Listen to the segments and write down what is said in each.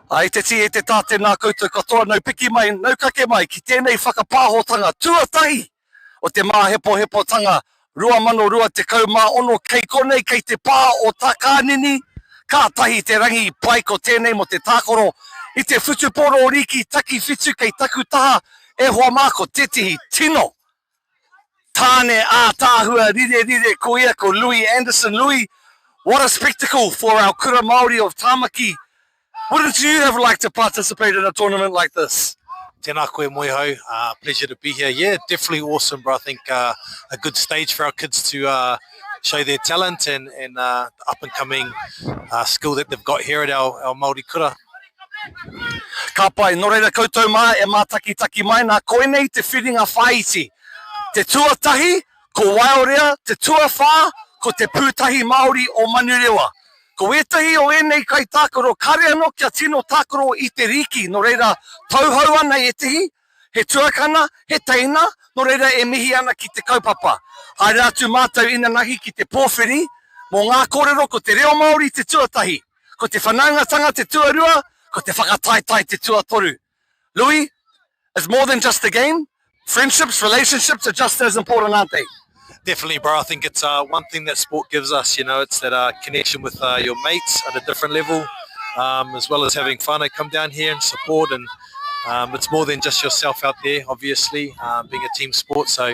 Ai te ti e te tāte nā koutou katoa, nau piki mai, nau kake mai, ki tēnei whakapāhotanga, tuatahi o te Māhepohepotanga, 2002 te kaumā ono kei konei kei te pā o takanini, kātahi te rangi pai ko tēnei mo te tākoro, i te whutuporo o riki taki whitu kei taku taha, e hoa māko tetihi tino. Tāne a tāhua, rire, ko ia ko Louis Anderson. Louis, what a spectacle for our kura Māori of Tāmaki. Wouldn't you have liked to participate in a tournament like this? Tēnā koe moi hau, pleasure to be here. Yeah, definitely awesome, bro. I think a good stage for our kids to show their talent and up and coming skill that they've got here at our Māori kura. Ka pai, no reira koutou mā e mātaki mai, nā koenei te whiringa whaiti. Te tuatahi, ko Waiorea, te tuawha, ko te pūtahi Māori o Manurewa. Ko etahi o enei kai tākoro, kare anō kia tino tākoro i te riki, no reira tauhau ana e tehi, he tuakana, he teina, no reira e mihi ana ki te kaupapa. Haere atu mātou ina nahi ki te pōwhiri, mō ngā kōrero ko te reo Māori te tuatahi, ko te whanaungatanga te tuarua, ko te whakataitai te tuatoru. Louis, it's more than just a game. Friendships, relationships are just as important, aren't they? Definitely, bro. I think it's one thing that sport gives us, you know, it's that connection with your mates at a different level, as well as having fun. I come down here and support, and it's more than just yourself out there, obviously, being a team sport. So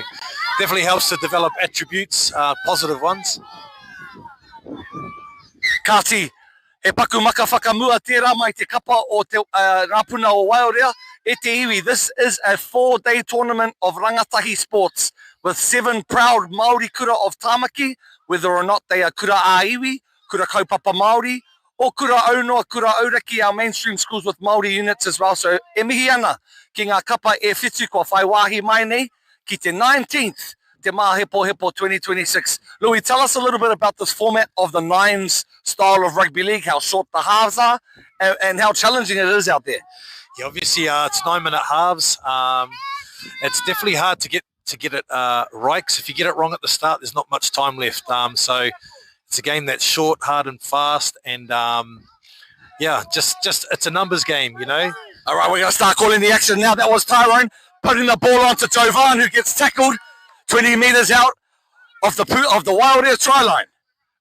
definitely helps to develop attributes, positive ones. Kāti, he paku maka whakamua tērā mai te kapa o te rāpuna o Waiorea, e te iwi. This is a 4-day tournament of rangatahi sports with 7 proud Māori kura of Tāmaki, whether or not they are kura ā-iwi, kura kaupapa Māori, or kura aunoa, kura auraki, our mainstream schools with Māori units as well. So e mihi ana ki ngā kapa e whitu kua whai wāhi mai nei ki te 19th Te Māhepohepotanga 2026. Louis, tell us a little bit about this format of the 9's style of rugby league, how short the halves are, and how challenging it is out there. Yeah, obviously it's 9-minute halves. It's definitely hard to get it right, because if you get it wrong at the start, there's not much time left. So it's a game that's short, hard and fast, and yeah, just it's a numbers game, you know. All right, we're going to start calling the action now. That was Tyrone putting the ball onto Jovan, who gets tackled 20 metres out of the Waiorea try line.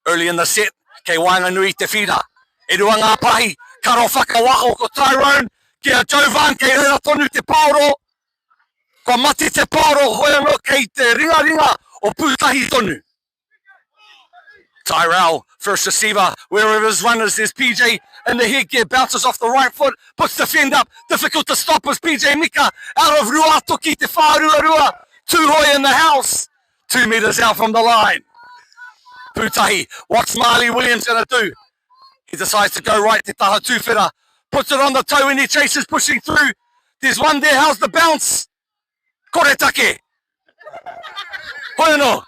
Early in the set, kei Wainganui te whira. E rua ngā pahi, karo whakawaho ko Tyrone, kia Jovan, kei reira tonu te paoro. Ko mati te paoro, hoi anō kei te ringa o pūtahi tonu. Tyrell, first receiver, wherever his runners, there's PJ in the headgear, bounces off the right foot, puts the fend up, difficult to stop as PJ Mika out of Rua Toki te whārua. Tuhoi in the house, 2 metres out from the line. Pūtahi, what's Marley Williams going to do? He decides to go right, te taha tūwhera, puts it on the toe and he chases, pushing through. There's one there, how's the bounce? Kore take. Hoi anō,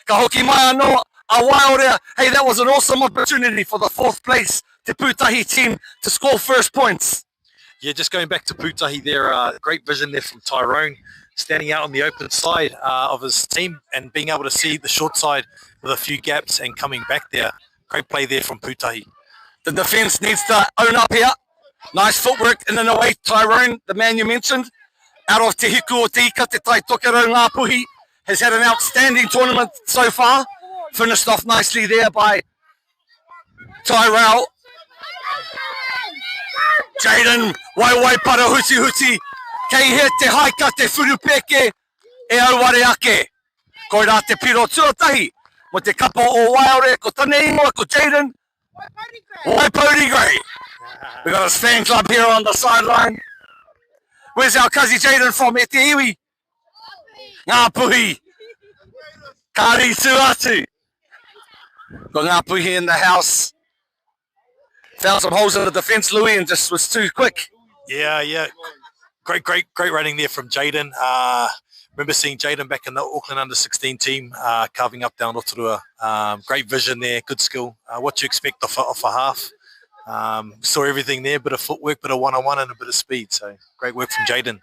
ka hoki mai anō, a Waiorea. Hey, that was an awesome opportunity for the 4th place te Pūtahi team to score first points. Yeah, just going back to Pūtahi there, great vision there from Tyrone, standing out on the open side of his team and being able to see the short side with a few gaps and coming back there. Great play there from Pūtahi. The defence needs to own up here. Nice footwork in and away. Tyrone, the man you mentioned, out of Te Hiku o Te Ika, Te Tai Tokero Ngā Puhi, has had an outstanding tournament so far. Finished off nicely there by Tyrell. Jaden, wai para huti. Kei he te haika te whurupeke e auare ake. Ko rā te piro tuatahi mo te kapa o Waiorea ko tane ingoa ko Jaden. Waipori Gray. We got his fan club here on the sideline. Where's our cousin Jaden from? E te iwi. Ngā Puhi. Kāri tuatu. Got Ngā Puhi in the house. Found some holes in the defence, Louis, and just was too quick. Yeah. Great running there from Jaden. Remember seeing Jaden back in the Auckland under-16 team, carving up down Rotorua. Great vision there, good skill. What you expect off a half. Saw everything there, bit of footwork, bit of one-on-one and a bit of speed. So great work from Jaden.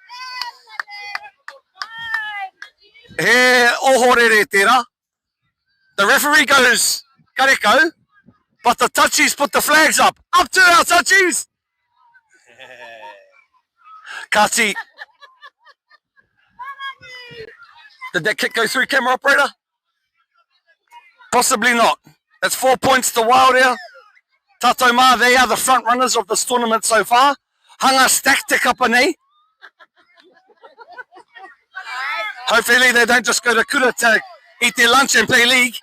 He ohorere tērā. The referee goes, kareko, But the touchies put the flags up. Up to our touchies! Kati. Did that kick go through, camera operator? Possibly not. That's 4 points to Waiora. Tatou mā, they are the front runners of this tournament so far. Hanga stack te kapa nei. Hopefully they don't just go to kura to eat their lunch and play league.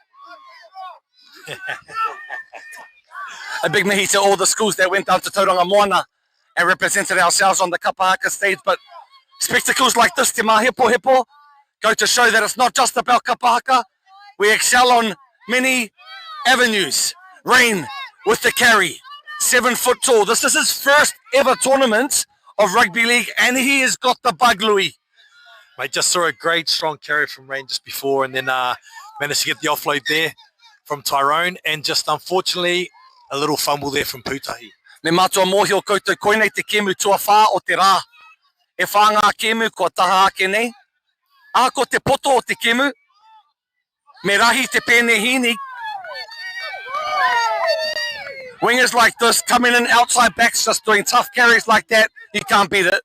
A big mihi to all the schools that went down to Tauranga Moana and represented ourselves on the kapahaka stage. But spectacles like this, Te Māhepohepotanga, go to show that it's not just about kapahaka. We excel on many avenues. Rain with the carry, 7 foot tall. This is his first ever tournament of rugby league, and he has got the bug, Louis. Mate, just saw a great strong carry from Rain just before, and then managed to get the offload there from Tyrone, and just unfortunately a little fumble there from Putahi. Me mātua mōhio koutou koinei te kemu tua whā o te rā. E whā ngā kemu kua taha ake nei. Ako te poto o te kemu. Me rahi te pēne hini. Wingers like this, coming in outside backs, just doing tough carries like that, you can't beat it.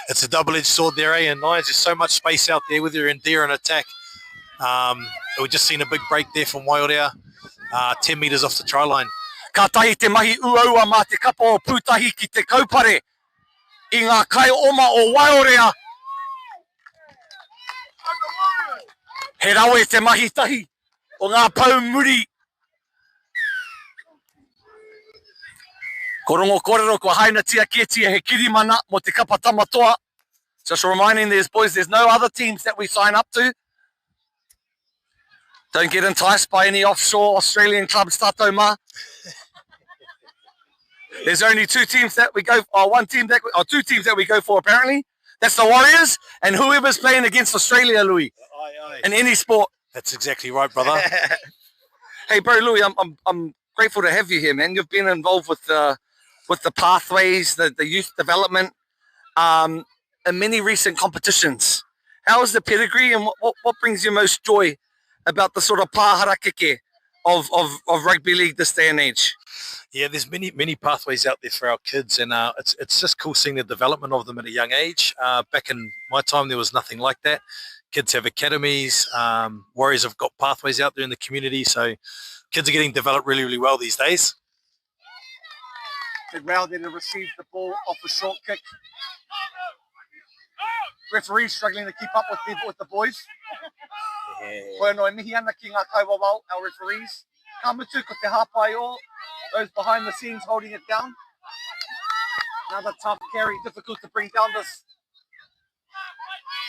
It's a double-edged sword there, eh? And 9's, there's so much space out there with your endear and attack. We've just seen a big break there from Waiora, 10 metres off the try line. Ka tahi te mahi uaua mā te kapa o Putahi ki te kaupare I ngā kai oma o Waiora. He rawe te mahi tahi o ngā pau muri. Ko rongo kōrero ko haina tia ketia he kirimana mo te kapa tamatoa. Just reminding these boys there's no other teams that we sign up to. Don't get enticed by any offshore Australian clubs, tatou mā. There's only two teams that we go for, two teams that we go for apparently. That's the Warriors and whoever's playing against Australia, Louis. Aye. In any sport. That's exactly right, brother. Hey, bro, Louis, I'm grateful to have you here, man. You've been involved with the pathways, the youth development, in many recent competitions. How is the pedigree and what brings you most joy about the sort of pāhara keke of rugby league this day and age? Yeah, there's many pathways out there for our kids, and it's just cool seeing the development of them at a young age. Back in my time, there was nothing like that. Kids have academies, Warriors have got pathways out there in the community, so kids are getting developed really, really well these days. Big Rao then received the ball off a short kick. Referee struggling to keep up with the boys. Koe noe mihi ana ki ngā kauawau, our referees. Ka mutu ko te hapai o, those behind the scenes holding it down. Another tough carry, difficult to bring down this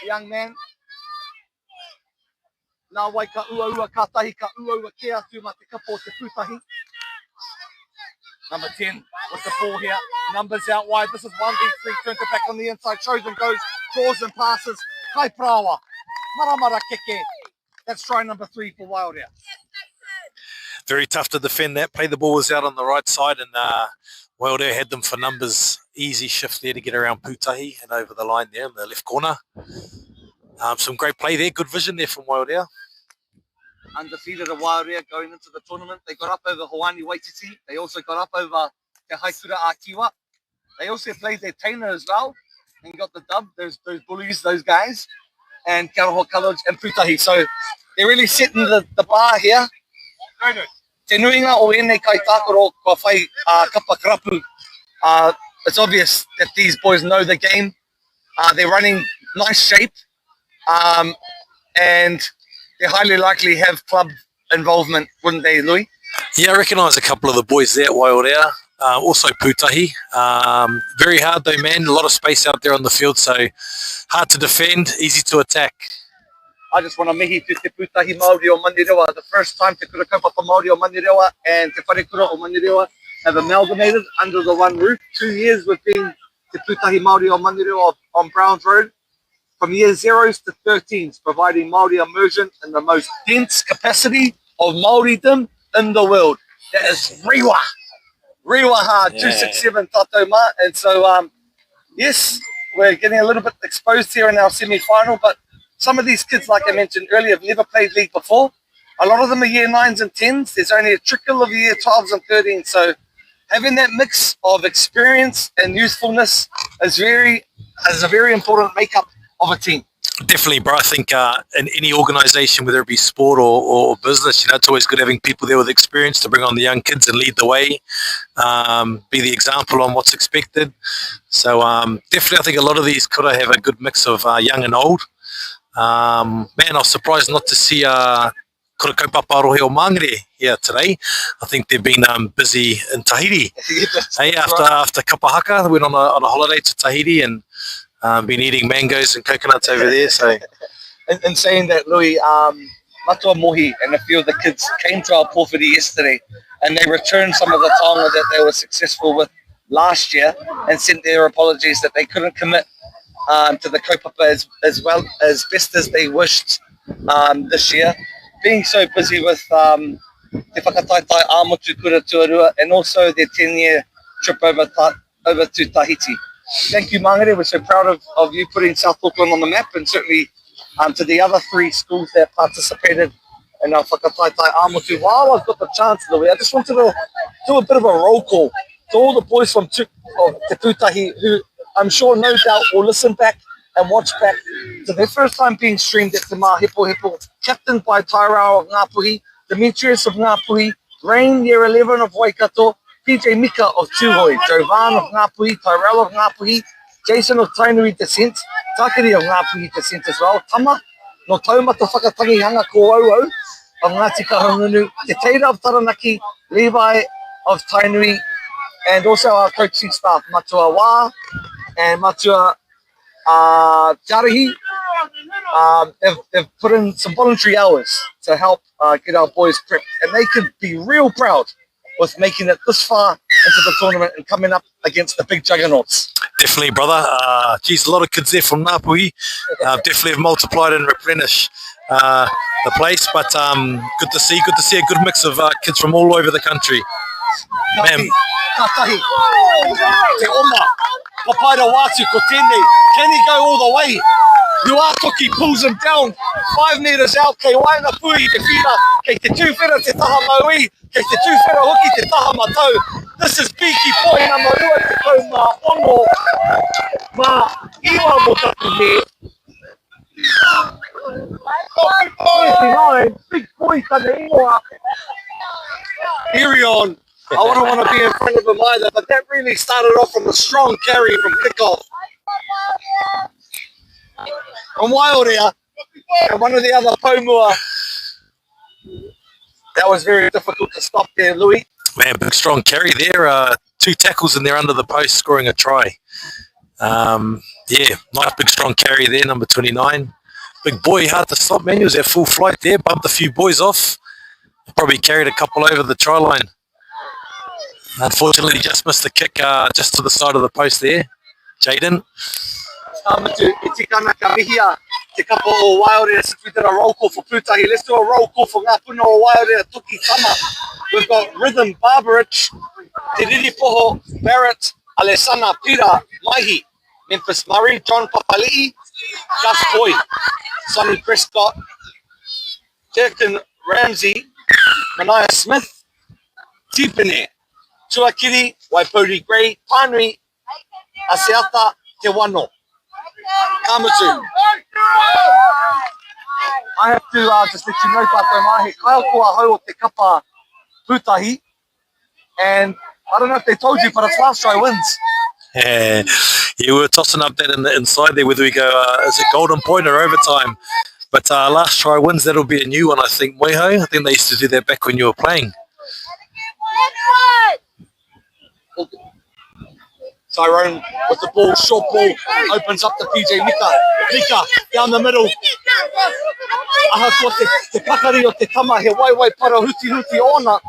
young man. Nā wai ka ua ka tahi ka ua ke atu ma te kapa o te Putahi. Number 10 with the ball here. Numbers out wide. This is 1v3. Turns it back on the inside. Chosen goes, draws and passes. Kai prawa. Maramara keke. That's try number 3 for Waiora. Very tough to defend that. Play the ball was out on the right side, and Waiora had them for numbers. Easy shift there to get around Putahi and over the line there in the left corner. Some great play there. Good vision there from Waiora. Undefeated of Waiora going into the tournament. They got up over Hawani Waititi. They also got up over Te Haikura Akiwa. They also played their Taina as well and got the dub. Those bullies, those guys, and Karaho College and Putahi. So they're really setting the bar here. Te nuinga o ene kai tākoro kua whai kapa karapu. It's obvious that these boys know the game. They're running nice shape. And they highly likely have club involvement, wouldn't they, Louis? Yeah, I recognise a couple of the boys there at Waiora. Also Putahi. Very hard though, man. A lot of space out there on the field, so hard to defend, easy to attack. I just want to mihi to te Putahi Māori o Manirewa. The first time te kura kaupapa Māori o Manirewa and te wharekura o Manirewa have amalgamated under the one roof. 2 years we've been te Putahi Māori o Manirewa on Browns Road. From year 0s to 13s, providing Māori immersion in the most dense capacity of Māoridom in the world. That is Rewa. Rewa 267 tatou mā. And so, yes, we're getting a little bit exposed here in our semi-final, but some of these kids, like I mentioned earlier, have never played league before. A lot of them are year 9's and 10's. There's only a trickle of year 12's and 13's. So having that mix of experience and youthfulness is a very important makeup of a team. Definitely, bro. I think in any organisation, whether it be sport or business, you know, it's always good having people there with experience to bring on the young kids and lead the way, be the example on what's expected. So definitely, I think a lot of these kura have a good mix of young and old. Man, I was surprised not to see kura kaupapa rohe o Māngere here today. I think they've been busy in Tahiti. Hey, after kapahaka, they went on a holiday to Tahiti and been eating mangoes and coconuts over there. So, in saying that, Louis, Matua Mohi and a few of the kids came to our pōwhiri yesterday, and they returned some of the taonga that they were successful with last year, and sent their apologies that they couldn't commit to the kaupapa as well as best as they wished this year, being so busy with te whakataitai āmotu kura tuarua and also their 10-year trip over to Tahiti. Thank you, Māngere. We're so proud of you putting South Auckland on the map, and certainly to the other 3 schools that participated in our whakataitai āmotu. While I've got the chance, Louis, I just wanted to do a bit of a roll call to all the boys from Te Pūtahi who I'm sure no doubt will listen back and watch back to their first time being streamed at Te Māhepohepotanga, captained by Tauira of Ngāpuhi, Demetrius of Ngāpuhi, Rain, year 11 of Waikato, PJ Mika of Tūhoi, Jovan of Ngāpuhi, Tyrell of Ngāpuhi, Jason of Tainui descent, Takiri of Ngāpuhi descent as well, Tama, no Taumata Whakatangihanga ko Auau of Ngāti Kahungunu, Te Teira of Taranaki, Levi of Tainui, and also our coaching staff, Matua Wā and Matua Tiarahi. They've put in some voluntary hours to help get our boys prepped, and they could be real proud with making it this far into the tournament and coming up against the big juggernauts. definitely, brother. Geez, a lot of kids there from Ngāpuhi. Definitely have multiplied and replenished the place, but good to see a good mix of kids from all over the country. Man. Katahi, te oma, papaira wātu ko tēnei. Can he go all the way? Nuatoki pulls him down 5 meters out. Kei wainga pui te whina, kei te tūwhera te taha maui, kei te tūwhera hoki te taha matau. This is Peaky Boy number 2 te kau mā ono, mā iwa mo taku me. 29, big boy tane ingoa. Carry on. I wouldn't want to be in front of him either, but that really started off from a strong carry from kickoff. From Waiōrea, and one of the other Paumua. That was very difficult to stop there, Louis. Man, big strong carry there. 2 tackles in there under the post, scoring a try. Yeah, nice big strong carry there, number 29. Big boy, hard to stop, man. He was at full flight there, bumped a few boys off. Probably carried a couple over the try line. Unfortunately, just missed the kick just to the side of the post there. Jaden. Tamatu, iti kana ka mihia, te kapo o Waiōrea, since we did a roll call for Pūtahi. Let's do a roll call for ngā puna o Waiōrea, Tuki Tama. We've got Rhythm, Barbarich, Te Riripoho, Barrett, Alessana, Pira, Maihi, Memphis Murray, John Papali'i, Gus Boy, Sonny Prescott, Kirkin Ramsey, Mania Smith, Tipene, Tuakiri, Waipori Gray, Panui, Asiata, Te Wano. Kamatu. I have to just let you know, Tātou Mahi, kai kua hau o te kapa Pūtahi, and I don't know if they told you, but it's last try wins. Yeah, we were tossing up that in the inside there, whether we go, is it golden point or overtime? But last try wins, that'll be a new one, I think, Weho. I think they used to do that back when you were playing. Tyrone with the ball, short ball, opens up to PJ Mika. Mika down the middle. Aha ko te pakari o te tama, he wai para huti ona.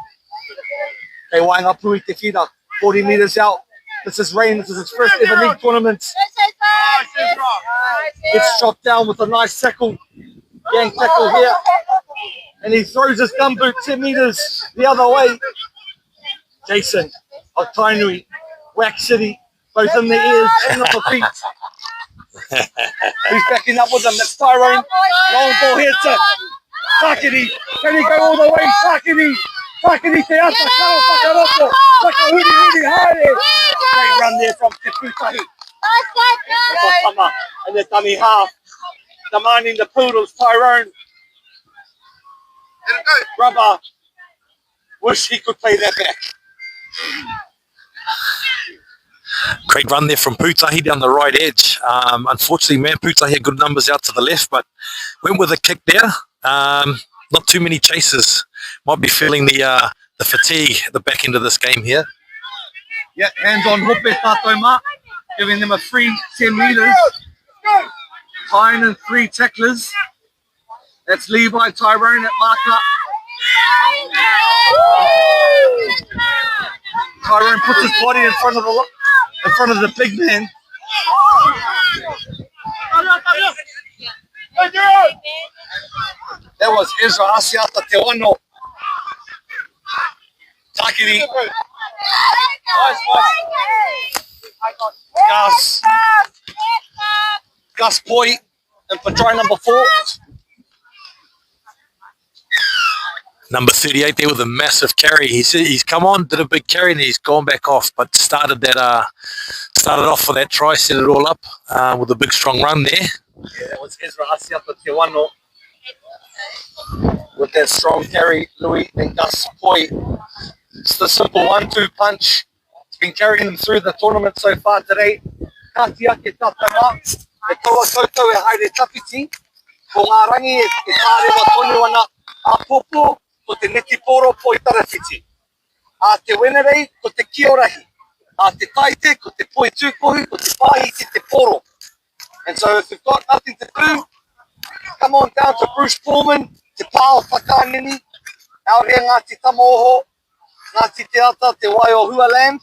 Kei wainga pui te whina, 40 meters out. This is Rain, this is his first ever league tournament. Gets chopped down with a nice tackle, gang tackle here. And he throws his gumboot 10 meters the other way. Jason of Tainui, Wack City, both in the ears and on the feet. Who's backing up with him? That's Tyrone. Long ball here to Takiri, can he go all the way? Takiri, Takiri te ata, karo whakaroko, whakahuri haere. Great run there from Te Pūtahi. Tama and the dummy half, demanding the poodles, Tyrone. Rubber, wish he could play that back. Great run there from Pūtahi down the right edge. Unfortunately, man, Pūtahi had good numbers out to the left, but went with a kick there. Not too many chasers. Might be feeling the fatigue at the back end of this game here. Yeah, hands on hope tātou mā, giving them a free 10 metres. Tying in 3 tacklers. That's Levi Tyrone at marker. Tyrone puts his body in front of the big man. That was Ezra Asiata Te Wano. Takiri. Gus Poi and for try number 4. Number 38 there with a massive carry. He's come on, did a big carry, and he's gone back off, but started off for that try, set it all up with a big strong run there. Yeah, that was Ezra Asiata Te Wano with that strong carry, Louis and Gus Poi. It's the simple 1-2 punch. It's been carrying them through the tournament so far today. Katia ke tatama, e toa koutou e haere tapiti, ko ngā rangi e tārewa tonu ana a popo, ko te neti poro po I tarawhiti. A te wenerei, ko te kiorahi. A te taite, ko te poi tūkohu, ko te pāhiti te poro. And so if you've got nothing to do, come on down to Bruce Pulman, te pāo whakanini, out here Ngāti Tamaoho, Ngāti Te Ata, Te Waiohua land,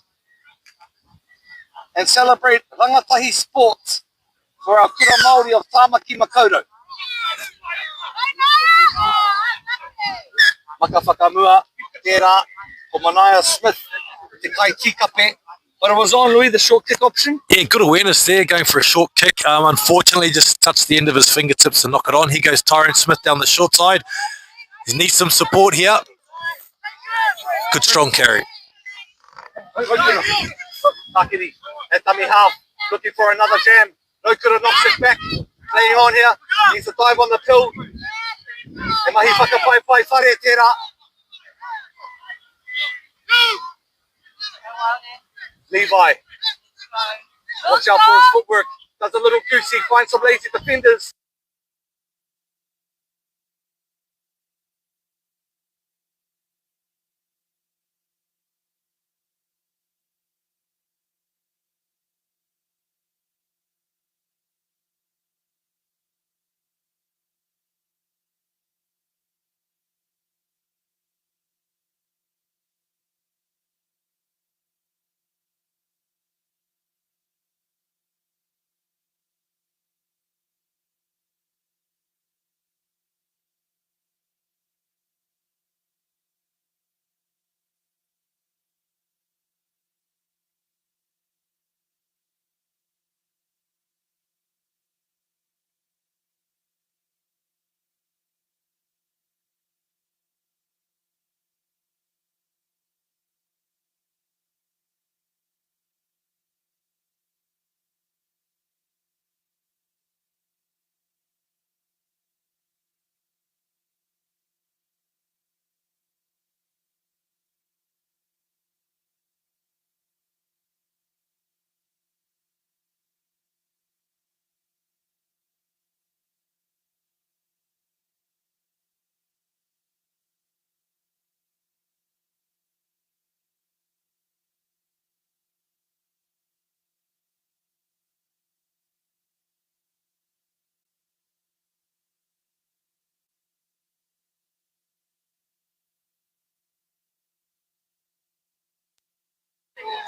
and celebrate rangatahi sports for our kura Māori of Tāmaki Makaurau. Maka whakamua, tērā, ko Manaya Smith, te kai tikape. But it was on, Louis, the short kick option. Yeah, good awareness there, going for a short kick. Unfortunately, just touched the end of his fingertips to knock it on. Here goes Tyrone Smith down the short side. He needs some support here. Good strong carry. Takiri, at dummy half, looking for another jam. No kura knocks it back. Playing on here, needs to dive on the pill. E mahi whakapai pai whare tērā. Levi, watch out for his footwork. Does a little goosey, finds some lazy defenders.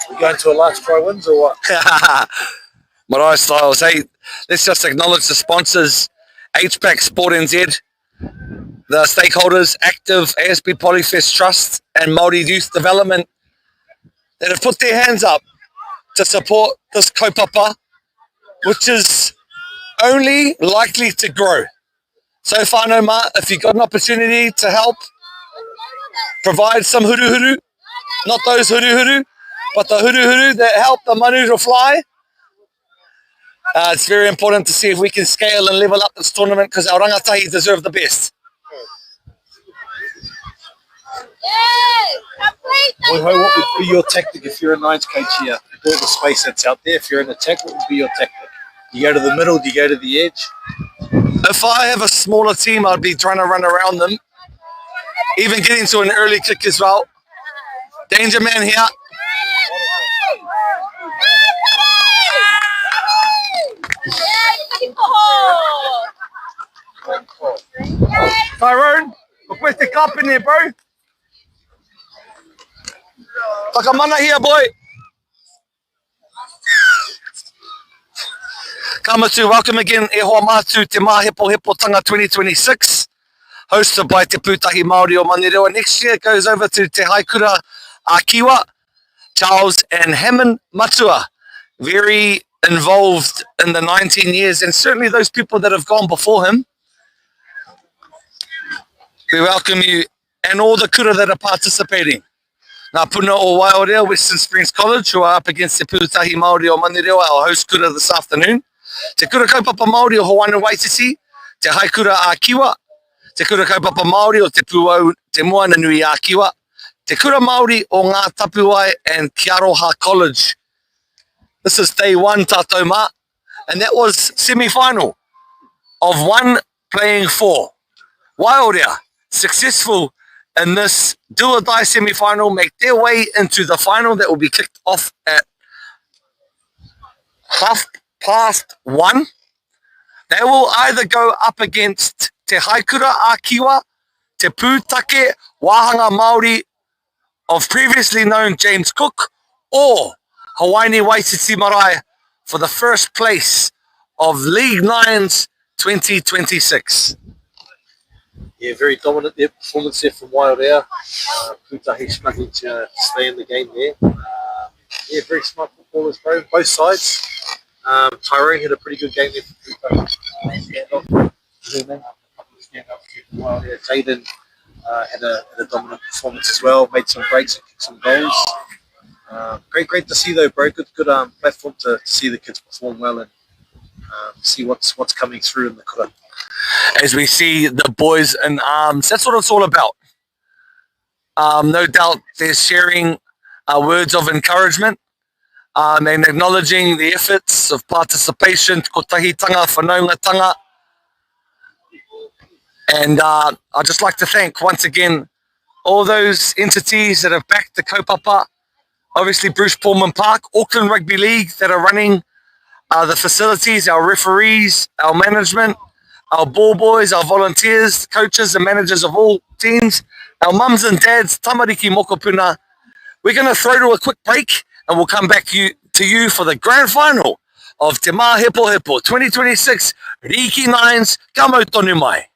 We going to a last try wins or what? Marae Styles, hey, let's just acknowledge the sponsors, HPAC Sport NZ, the stakeholders, Active, ASB Polyfest Trust, and Māori Youth Development that have put their hands up to support this kaupapa, which is only likely to grow. So whānau mā, if you've got an opportunity to help provide some huru, not those huru, but the huru that help the manu to fly, it's very important to see if we can scale and level up this tournament because our rangatahi deserve the best. What would be your tactic if you're a 9's coach here? With all the space that's out there, if you're in attack, what would be your tactic? Do you go to the middle? Do you go to the edge? If I have a smaller team, I'd be trying to run around them. Even getting to an early kick as well. Danger man here. Tyrone, where's the cup in there, bro? Takamana here, boy. Kamatu, welcome again. E hoa mātu Te Māhepohepotanga 2026. Hosted by Te Pūtahi Māori o Manerua. Next year it goes over to Te Haikura Kiwa, Charles and Hammond Matua. Very involved in the 19 years and certainly those people that have gone before him. We welcome you and all the kura that are participating. Ngā puna o Waiorea, Western Springs College, who are up against Te Pūtahi Māori o Manerua, our host kura this afternoon. Te kura kaupapa Māori o Hawanu Waititi, Te Haikura Kiwa, Te kura kaupapa Māori o Te Puau, Te Moana Nui a Kiwa, Te kura Māori o Ngā Tapuai and Ki Aroha College. This is day one, tātou mā, and that was semi-final of 1 playing 4. Waiorea, successful in this do-or-die semi-final, make their way into the final that will be kicked off at 1:30. They will either go up against Te Haikura Kiwa, Te Pūtake Wāhanga Māori of previously known James Cook, or Hawaii Waititi Marae for the first place of League 9's 2026. Yeah, very dominant there, performance there from Waiorea. Pūtahi struggling to stay in the game there. Yeah, very smart footballers, bro, both sides. Tyrone had a pretty good game there for Pūtahi. Jaden had a dominant performance as well, made some breaks and kicked some goals. Great to see though, bro. Good platform to see the kids perform well and see what's coming through in the kura. As we see the boys in arms, that's what it's all about. No doubt they're sharing words of encouragement and acknowledging the efforts of participation, kotahitanga, whanaungatanga. And I'd just like to thank once again all those entities that have backed the kaupapa. Obviously Bruce Pulman Park, Auckland Rugby League that are running the facilities, our referees, our management, our ball boys, our volunteers, coaches and managers of all teams, our mums and dads, tamariki mokopuna. We're going to throw to a quick break and we'll come back to you for the grand final of Te Māhepohepotanga 2026 Riki 9's ka mau tonu mai.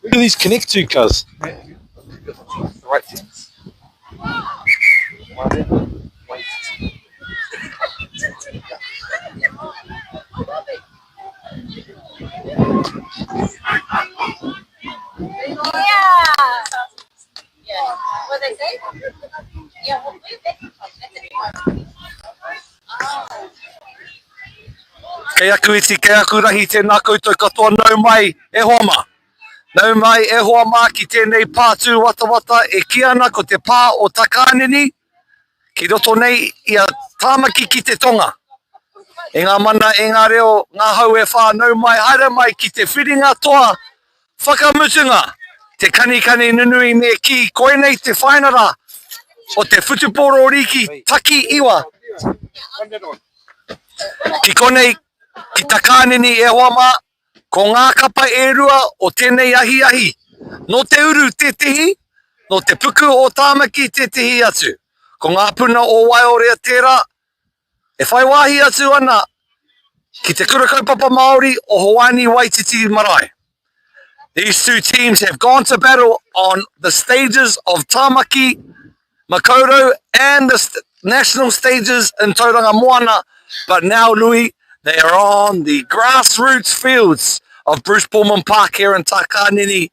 Who do these connect to, cuz? The right things. Yeah. What they say? Yeah, well, Kei aku iti, kei aku rahi tēnā koutou katoa nau mai e hoa mā. Nau mai e hoa mā ki tēnei pātū watawata e ki ana ko te pā o takanini ki roto nei i a tāmaki ki te tonga. E ngā mana, e ngā reo, ngā hau e whānau mai, haere mai ki te whiringa toa whakamutunga. Te kanikani nunui me ki koe nei te whainara o te whutuporo riki taki iwa. Ki konei ki takanini e hoa mā, ko ngā kapa e rua o tēnei ahi ahi. No te uru te tihi, no te puku o tāmaki te tihi atu. Ko ngā puna o Waiorea tērā, e whai wāhi atu ana ki te kura kaupapa Māori o Hawani Waititi Marae. These two teams have gone to battle on the stages of Tāmaki, Makaurau and the national stages in Tauranga Moana, but now, Louis, they are on the grassroots fields of Bruce Pulman Park here in Takanini.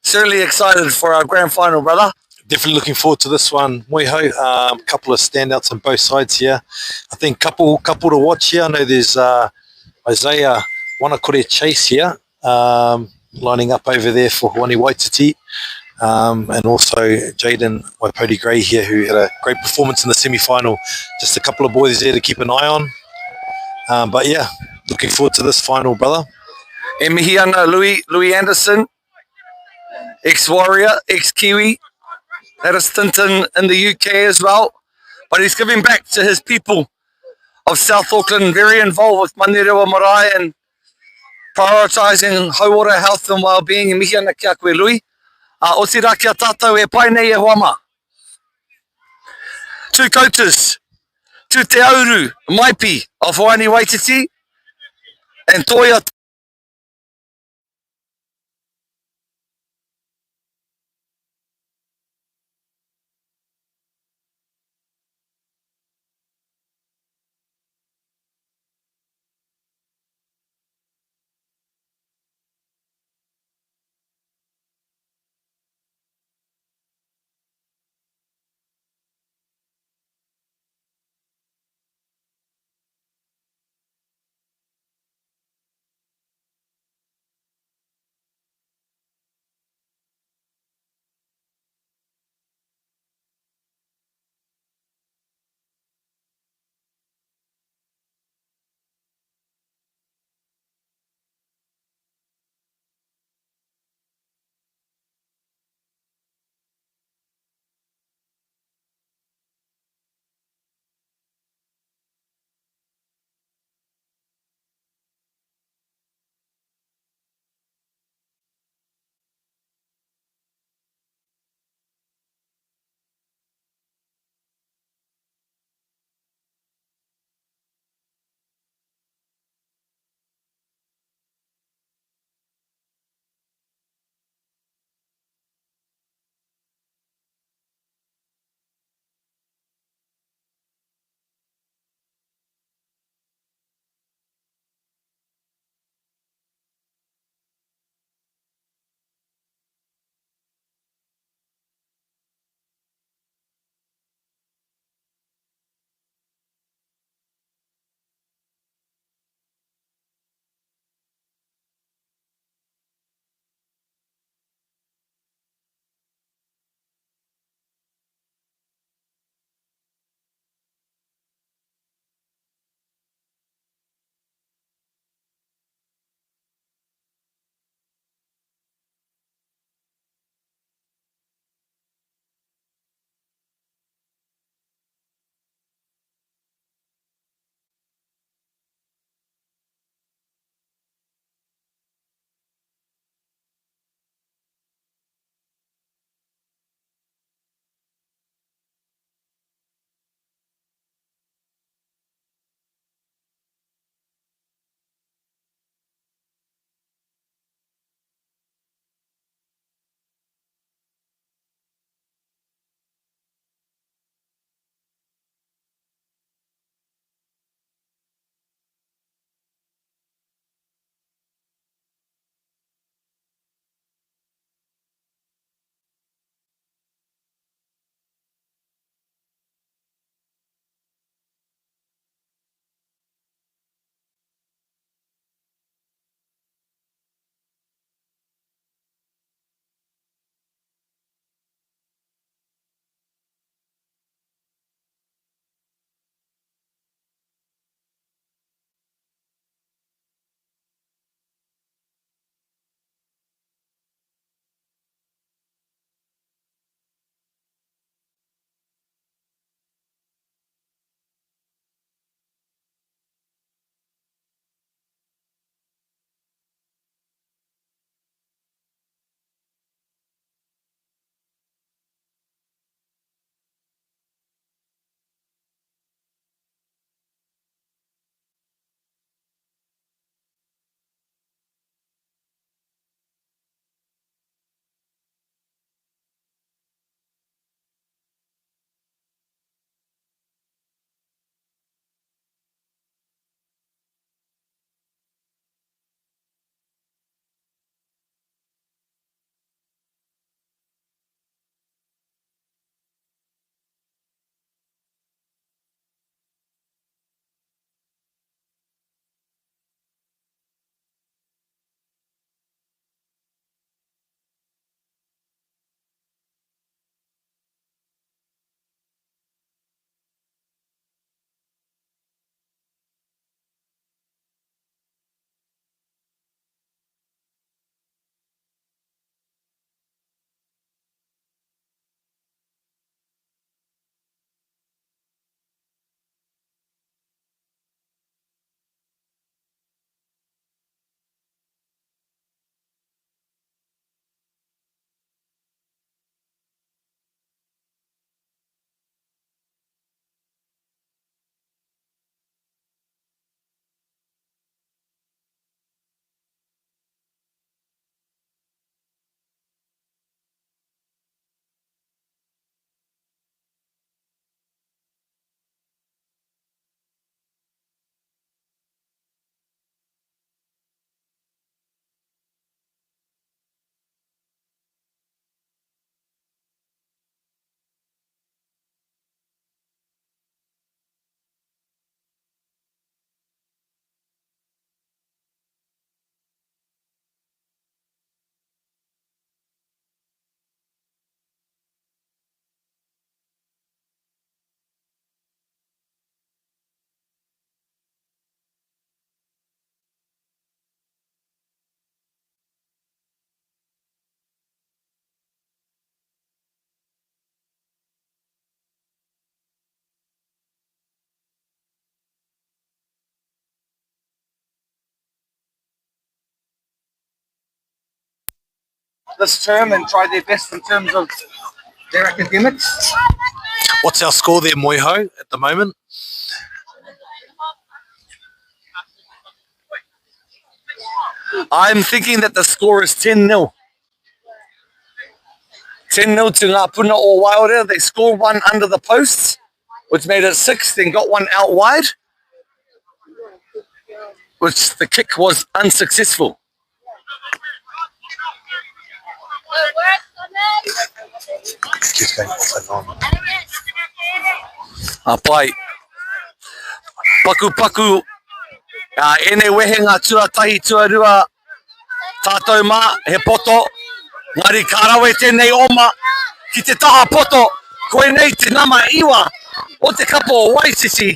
Certainly excited for our grand final, brother. Definitely looking forward to this one. Moi ho, couple of standouts on both sides here. I think couple to watch here. I know there's Isaiah Wanakore Chase here, lining up over there for Hawani Waititi. And also Jaden Waipoti Gray here, who had a great performance in the semi-final. Just a couple of boys there to keep an eye on. But yeah, looking forward to this final, brother. E mihi ana Louis Anderson, ex-Warrior, ex-Kiwi, had a stint in the UK as well. But he's giving back to his people of South Auckland, very involved with Manirewa Marae and prioritising hauora health and well-being. E mihi ana kia koe, Louis. O tira kia tātou e pai nei e hoa mā. Two coaches, Tu Te Auru, Maipi of Hawani Waititi, and Toia this term and try their best in terms of their academics. What's our score there, Moiho, at the moment? I'm thinking that the score is 10-0. 10-0 to Ngā Puna o Waiora. They scored one under the posts, which made it 6, then got one out wide, which the kick was unsuccessful. Pai. Paku. Ene wehe ngā tuatahi tuarua tātou mā, he poto. Ngari kārawe tēnei oma ki te taha poto. Koe nei te nama iwa o te kapo o Waisisi.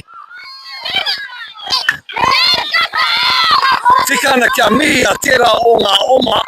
Tika ana kia mihi a tērā o ngā oma.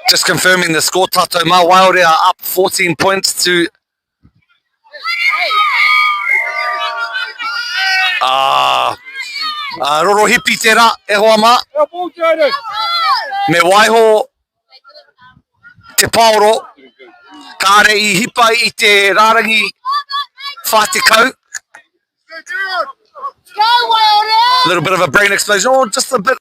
Just confirming the score, tātou mā. Waiore are up 14 points to... Roro hipi te rā, e hoa mā. Me waiho te paoro. Kāre I hipa I te rārangi whātekau. A little bit of a brain explosion, or just a bit.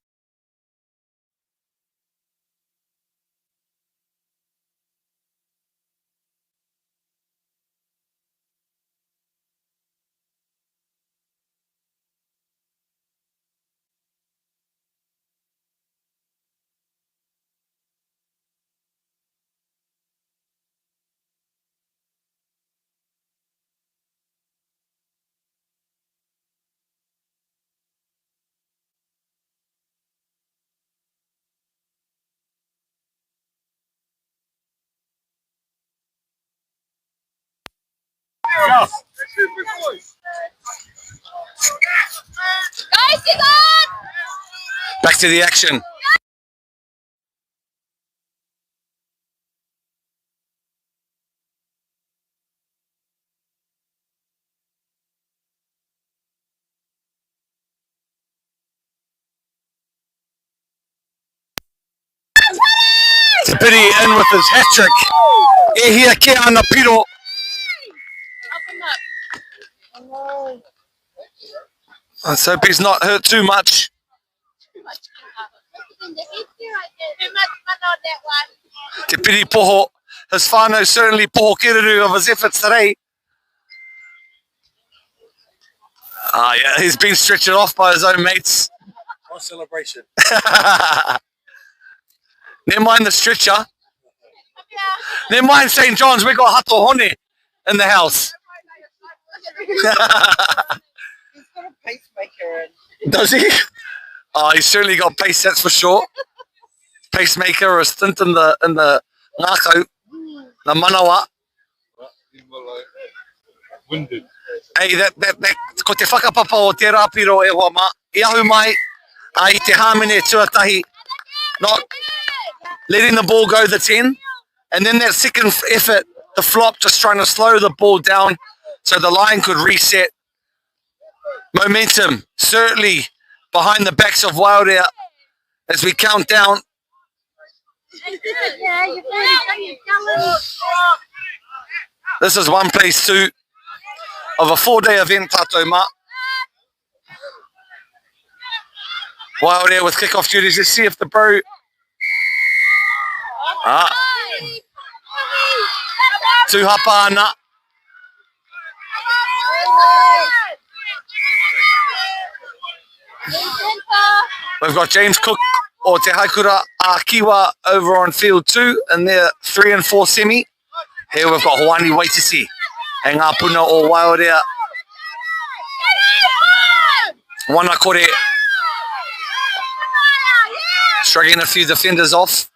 Back to the action. Te piri in with his hat-trick. E hia ke ana piro. Let's hope he's not hurt too much. Te piri poho. His whānau certainly poho kereru of his efforts today. Yeah, he's been stretched off by his own mates. Nice celebration. Never mind the stretcher. Never mind St. John's, we got hato hone in the house. He's got a pacemaker in. Does he? Oh, he's certainly got pace, that's for sure. Pacemaker or a stint in the ngākau, the manawa. Winded. Hey, that ko te whakapapa o te rāpiro e hoa mā. I ahu mai, I te hāmene tuatahi, not letting the ball go the 10. And then that second effort, the flop, just trying to slow the ball down so the line could reset. Momentum, certainly behind the backs of Waiore as we count down. This is one place two of a 4-day event, tātou mā. Waiore with kickoff duties. Let's see if the bro... Tuhapa ana. We've got James Cook or Te Haikura Kiwa over on field 2 in their 3 and 4 semi. Here we've got Hoani Waititi e ngā puna o Waiore. Wana kore. Shrugging a few defenders off.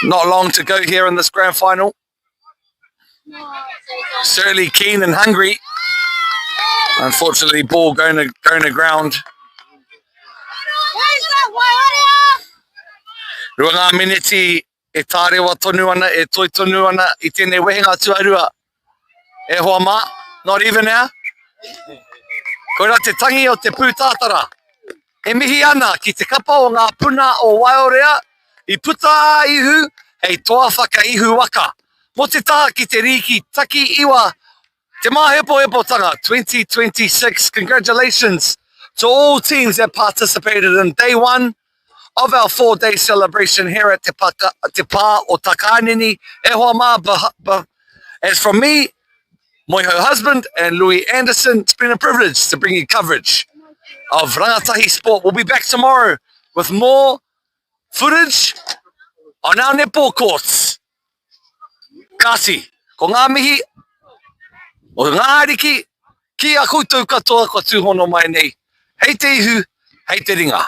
Not long to go here in this grand final. Certainly keen and hungry. Unfortunately, ball going to ground. Rua ngā miniti e tārewa tonu ana, e toi tonu ana I tēnei wehenga tuarua. E hoa mā, not even now. Koira te tangi o te pūtātara. E mihi ana ki te kapa o ngā puna o Waiore I puta ihu, hei toa whaka ihu waka. Mo te taha ki te riki taki iwa, Te Māhepohepotanga 2026. Congratulations to all teams that participated in day 1 of our 4-day celebration here at Te Pā o Takanini. E hoa mā, as from me, Moiho husband and Louis Anderson, it's been a privilege to bring you coverage of rangatahi sport. We'll be back tomorrow with more footage on our netball courts. Kasi, ko ngā mihi, o ngā ariki, ki a koutou katoa ko tūhono mai nei. Hei te ihu, hei te ringa.